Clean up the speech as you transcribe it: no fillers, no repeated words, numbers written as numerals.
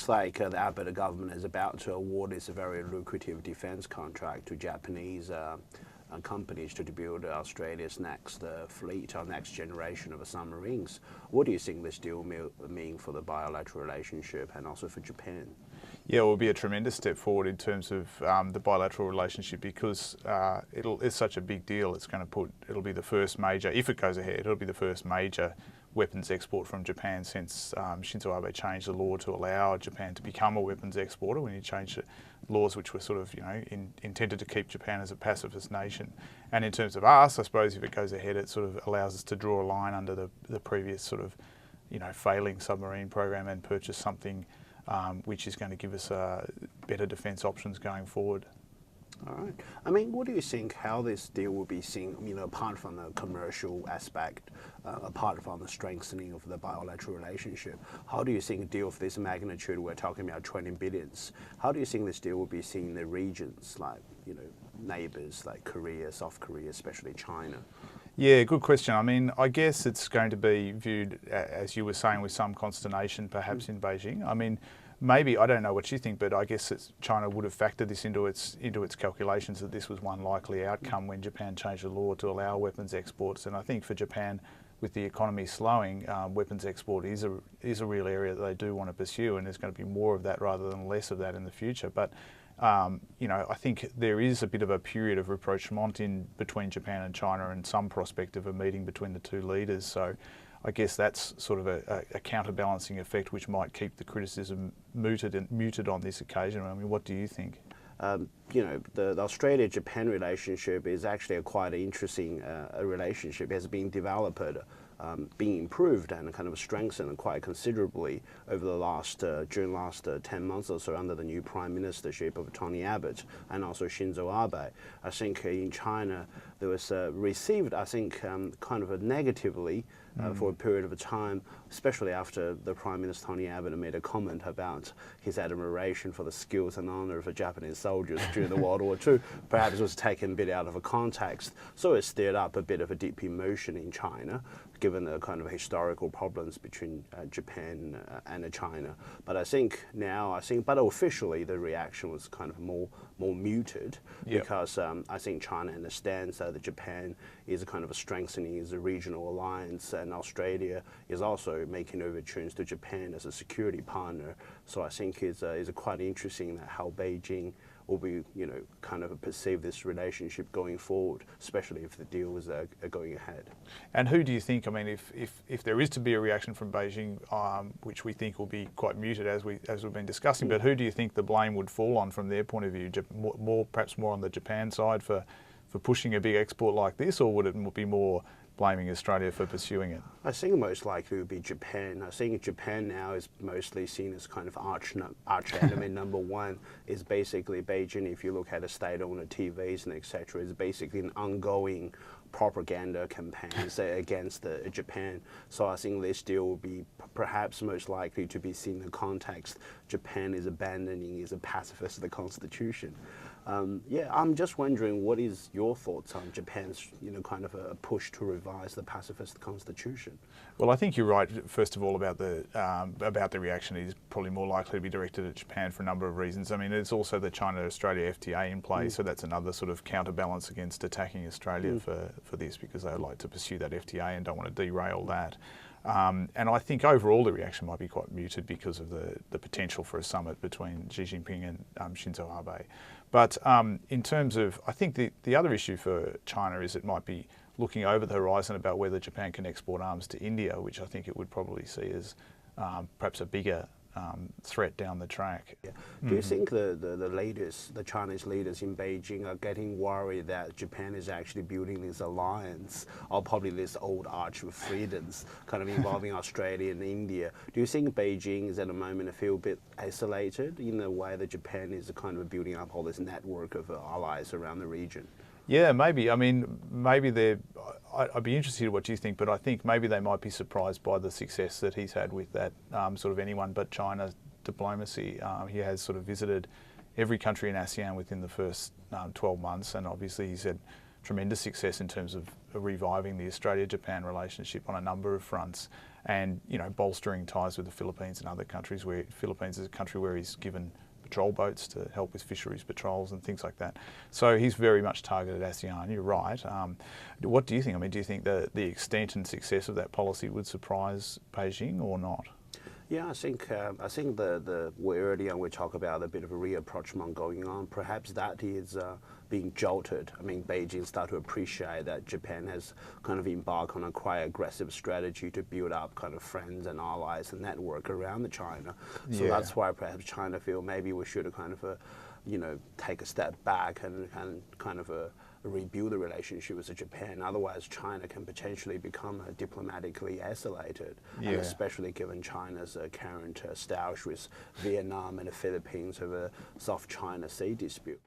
looks like the Abbott government is about to award this very lucrative defense contract to Japanese companies to build Australia's next fleet or next generation of submarines. What do you think this deal mean for the bilateral relationship and also for Japan? Yeah, it will be a tremendous step forward in terms of the bilateral relationship because it's such a big deal. It'll be the first major, if it goes ahead, it'll be the first major weapons export from Japan since Shinzo Abe changed the law to allow Japan to become a weapons exporter when he changed the laws which were sort of, intended to keep Japan as a pacifist nation. And in terms of us, I suppose if it goes ahead, it sort of allows us to draw a line under the previous sort of, failing submarine program and purchase something which is going to give us better defence options going forward. All right. I mean, what do you think how this deal will be seen, apart from the commercial aspect, apart from the strengthening of the bilateral relationship? How do you think a deal of this magnitude, we're talking about 20 billions, how do you think this deal will be seen in the regions like, neighbours like Korea, South Korea, especially China? Yeah, good question. I mean, I guess it's going to be viewed, as you were saying, with some consternation perhaps in Beijing. I mean, maybe, I don't know what you think, but I guess China would have factored this into its calculations that this was one likely outcome when Japan changed the law to allow weapons exports. And I think for Japan, with the economy slowing, weapons export is a real area that they do want to pursue, and there's going to be more of that rather than less of that in the future. But I think there is a bit of a period of rapprochement between Japan and China and some prospect of a meeting between the two leaders. So I guess that's sort of a counterbalancing effect which might keep the criticism muted on this occasion. I mean, what do you think? The Australia-Japan relationship is actually a quite interesting relationship. It has been developed, being improved and kind of strengthened quite considerably over the during the last 10 months or so under the new prime ministership of Tony Abbott and also Shinzo Abe. I think in China there was received, I think, kind of negatively for a period of time, especially after the Prime Minister Tony Abbott made a comment about his admiration for the skills and honor of Japanese soldiers during the World War II. Perhaps it was taken a bit out of a context, so it stirred up a bit of a deep emotion in China, given the kind of historical problems between Japan and China. But I think now, but officially the reaction was kind of more muted, because I think China understands that Japan is a kind of a strengthening its regional alliance, and Australia is also making overtures to Japan as a security partner. So I think it's quite interesting how Beijing will be, kind of perceive this relationship going forward, especially if the deal is going ahead. And who do you think, I mean, if there is to be a reaction from Beijing, which we think will be quite muted as we've been discussing, but who do you think the blame would fall on from their point of view? Perhaps more on the Japan side for pushing a big export like this, or would it be more blaming Australia for pursuing it? I think most likely it would be Japan. I think Japan now is mostly seen as kind of arch enemy number one. Is basically Beijing. If you look at the state-owned TVs and etc., is basically an ongoing propaganda campaigns against Japan. So I think this deal will be perhaps most likely to be seen in the context Japan is abandoning is a pacifist the constitution. I'm just wondering, what is your thoughts on Japan's, kind of a push to revise the pacifist constitution? Well, I think you're right. First of all, about the reaction is probably more likely to be directed at Japan for a number of reasons. I mean, there's also the China-Australia FTA in play, so that's another sort of counterbalance against attacking Australia for this, because they would like to pursue that FTA and don't want to derail that. And I think overall the reaction might be quite muted because of the potential for a summit between Xi Jinping and Shinzo Abe. But in terms of, I think the other issue for China is it might be looking over the horizon about whether Japan can export arms to India, which I think it would probably see as perhaps a bigger threat down the track. Yeah. Do you think the Chinese leaders in Beijing are getting worried that Japan is actually building this alliance, or probably this old arch of freedoms, kind of involving Australia and India? Do you think Beijing is at the moment feel a bit isolated in the way that Japan is kind of building up all this network of allies around the region? Yeah, maybe. I mean, maybe I'd be interested in what you think, but I think maybe they might be surprised by the success that he's had with that sort of anyone but China diplomacy. He has sort of visited every country in ASEAN within the first 12 months, and obviously he's had tremendous success in terms of reviving the Australia-Japan relationship on a number of fronts, and bolstering ties with the Philippines and other countries. Where Philippines is a country where he's given patrol boats to help with fisheries patrols and things like that. So he's very much targeted ASEAN. You're right. What do you think? I mean, do you think the extent and success of that policy would surprise Beijing or not? Yeah, I think earlier we talk about a bit of a rapprochement going on. Perhaps that is being jolted. I mean, Beijing start to appreciate that Japan has kind of embarked on a quite aggressive strategy to build up kind of friends and allies and network around China. So that's why perhaps China feel maybe we should kind of, take a step back and kind of rebuild the relationship with Japan. Otherwise, China can potentially become diplomatically isolated, and especially given China's current stoush with Vietnam and the Philippines over South China Sea dispute.